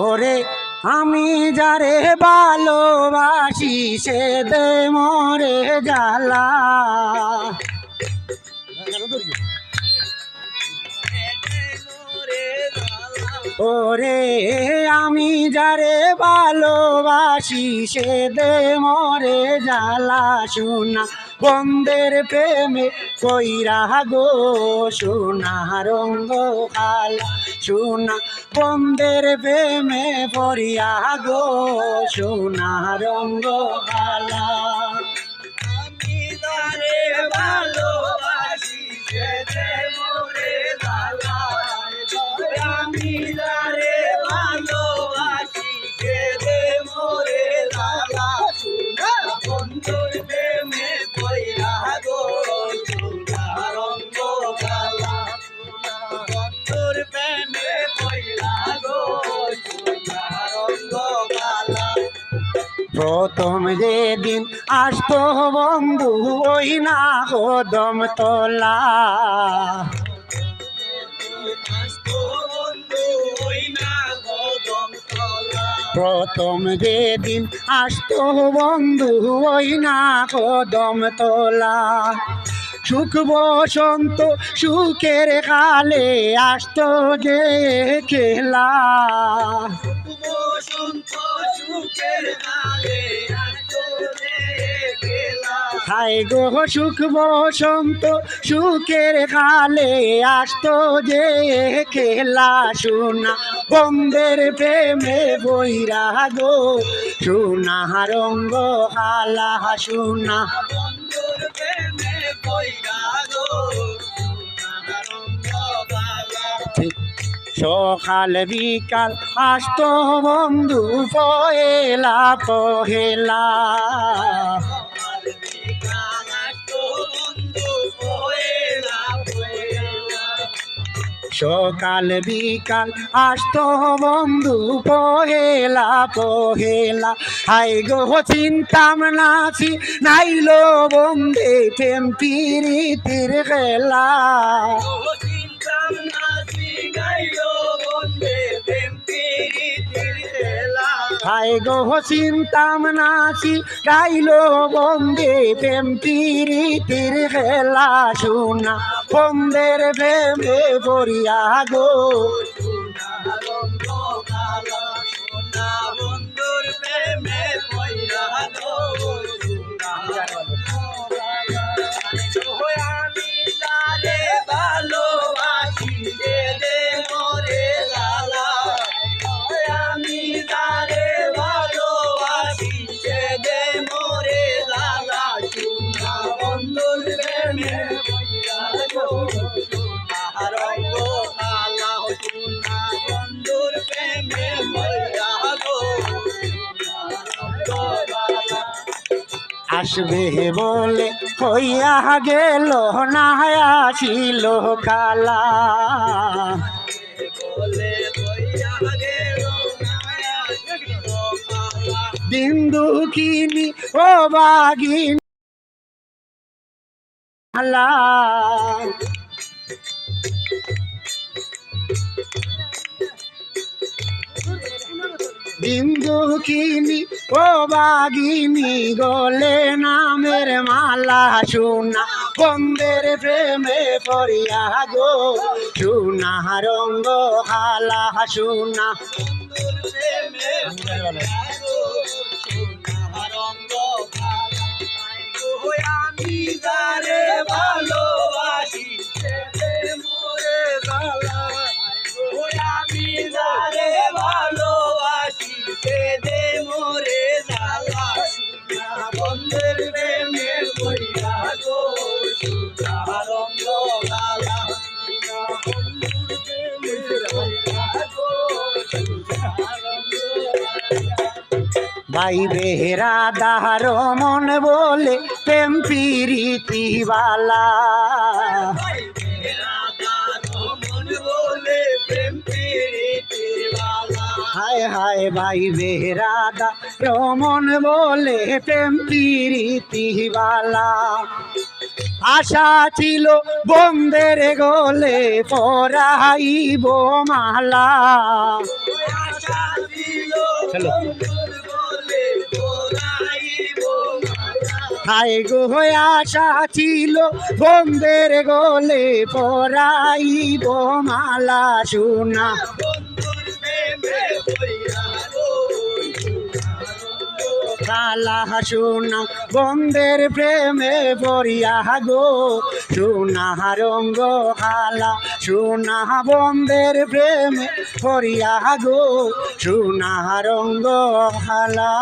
ওরে আমি যারে ভালোবাসি সে দে মরে জ্বালা। ওরে আমি যারে ভালোবাসি সে দে মরে জ্বালা। সোনা বন্ধের প্রেমে কইরা গো সোনা রঙ্গ খালা। সোনা বন্ধের প্রেমে পড়িয়া গো সোনা রঙ্গ খালা। আমি তারে ভালোবাসি সে দে মরে জ্বালা। আমি তারে ভালোবাসি সে দে মরে জ্বালা। সোনা বন্ধুর প্রেমে পইরা গো সোনা রঙ্গ কালা। বন্ধুর প্রেমে পইরা গো সোনা রঙ্গ কালা। প্রথম যেদিন আসতো বন্ধু ওই না কদম তোলা। প্রথম যেদিন আসতো বন্ধু ওই না কদম তোলা। সুখ বসন্ত সুখের কালে আসতো যে খেলা। বসন্ত সুখের কালে আসতো যে খেলা। হায় গো সুখ বসন্ত সুখের কালে আসতো যে খেলা। সোনা বন্ধের প্রেমে বইরা গো সোনা রঙ্গ খালা। সোনা বন্ধুর প্রেমে পইরা গো সোনা রঙ্গ কালা। সকাল বিকাল আসতো বন্ধু পহেলা পহেলা। সকাল বিকাল আসতো বন্ধু পহেলা পহেলা। হাই গো চিন্তাম নাচি নাইলো বন্ধে প্রেম প্রীতির খেলা। হাই গো চিন্তাম নাচি গাইলো বন্ধে প্রেম প্রীতির খেলা। সোনা বন্ধের প্রেমে পড়িয়া গো সোনা রঙ্গ কালা। সোনা বন্ধুর প্রেমে পইরা গো সোনা রঙ্গ কালা। আমি তারে ভালোবাসি সে দে মরে জ্বালা। আমি তারে ভালোবাসি সে দে মরে জ্বালা। সোনা বন্ধুর প্রেমে পইরা গো সোনা রঙ্গ কালা। সোনা বন্ধুর প্রেমে পইরা গো সোনা রঙ্গ কালা। আসবে বলে হইয়া গেল না আসিল কালা। বলে কইয়া গেল না আসিল কালা। বিন্দু কিনি ও বাগিন আলা। বিন্দু কিনি ও বাগিনী গলে নামের মালা। সোনা বন্ধের প্রেমে পড়িয়া গো সোনা রঙ্গ খালা। সোনা বন্ধুর প্রেমে পইরা গো সোনা রঙ্গ কালা। আমি যারে ভালোবাসি সে দে মরে জ্বালা। আমি যারে ভালোবাসি সে দে মরে জ্বালা। সোনা বন্ধুর প্রেমে পইরা গো সোনা রঙ্গ কালা। বন্ধুর প্রেমে পইরা গো সোনা রঙ্গ কালা। ভাই বেহরা দাহার মন বলে প্রেম প্রীতি বালা। হায় হায় ভাই বেহরা রমন বলে প্রেম প্রীতি বালা। আশা ছিল বন্ধের গলে পরাইব মালা। আশা ছিল চলো। বন্ধুর বলে পরাইব মালা হায় গো আশা ছিল বন্ধের গোলে পরাইব মালা সোনা বন্ধুর প্রেমে পইরা গো কালা সোনা বন্ধের প্রেমে পড়িয়া গো সোনা রঙ্গ খালা সোনা বন্ধের প্রেমে পড়িয়া গো সোনা রঙ্গ খালা